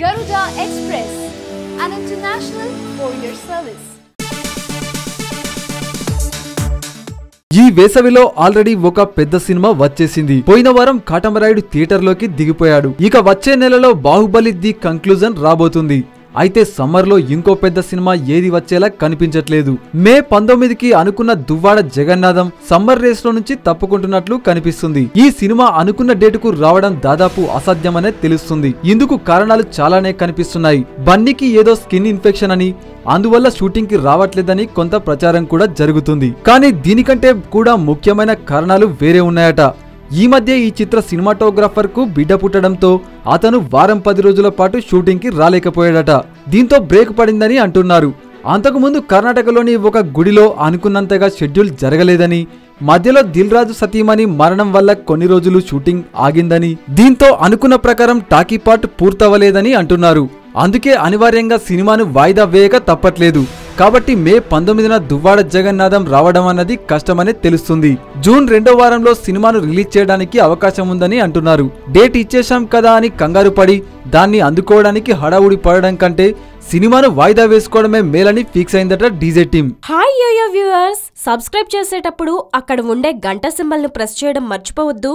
Garuda Express, an international courier service. ఈ వేసవిలో already ఒక పెద్ద సినిమా వచ్చేసింది. పోయిన వారం కాటమరాయుడు థియేటర్ లోకి దిగిపోయాడు. ఇక వచ్చే నెలలో బాహుబలి ది కంక్లూజన్ రాబోతుంది. అయితే సమ్మర్ లో ఇంకో పెద్ద సినిమా ఏది వచ్చేలా కనిపించట్లేదు. మే 19కి అనుకున్న దువ్వాడ జగన్నాథం సమ్మర్ రేస్ లో నుంచి తప్పుకుంటున్నట్లు కనిపిస్తుంది. ఈ సినిమా అనుకున్న డేటుకు రావడం దాదాపు అసాధ్యమనే తెలుస్తుంది. ఇందుకు కారణాలు చాలానే కనిపిస్తున్నాయి. బన్నీకి ఏదో స్కిన్ ఇన్ఫెక్షన్ అని, అందువల్ల షూటింగ్ కి రావట్లేదని కొంత ప్రచారం కూడా జరుగుతుంది. కానీ దీనికంటే కూడా ముఖ్యమైన కారణాలు వేరే ఉన్నాయట. ఈ మధ్య ఈ చిత్ర సినిమాటోగ్రాఫర్ కు బిడ్డ పుట్టడంతో అతను వారం 10 రోజుల పాటు షూటింగ్ కి రాలేకపోయాడట. దీంతో బ్రేక్ పడిందని అంటున్నారు. అంతకుముందు కర్ణాటకలోని ఒక గుడిలో అనుకున్నంతగా షెడ్యూల్ జరగలేదని, మధ్యలో దిల్ రాజు సతీమణి మరణం వల్ల కొన్ని రోజులు షూటింగ్ ఆగిందని, దీంతో అనుకున్న ప్రకారం టాకీ పార్ట్ పూర్తవలేదని అంటున్నారు. అందుకే అనివార్యంగా సినిమాను వాయిదా వేయక తప్పట్లేదు. కాబట్టి మే 19న దువ్వాడ జగన్నాథం రావడం అన్నది కష్టమనే తెలుస్తుంది. జూన్ 2వ వారంలో సినిమాను రిలీజ్ చేయడానికి అవకాశం ఉందని అంటున్నారు. డేట్ ఇచ్చేశాం కదా అని కంగారు పడి దాన్ని అందుకోవడానికి హడావుడి పడడం కంటే సినిమాను వాయిదా వేసుకోవడమే మేలని ఫిక్స్ అయిందట DJ team. Hi yo yo viewers, subscribe చేసేటప్పుడు అక్కడ ఉండే గంట సింబల్ ను ప్రెస్ చేయడం మర్చిపోవద్దు.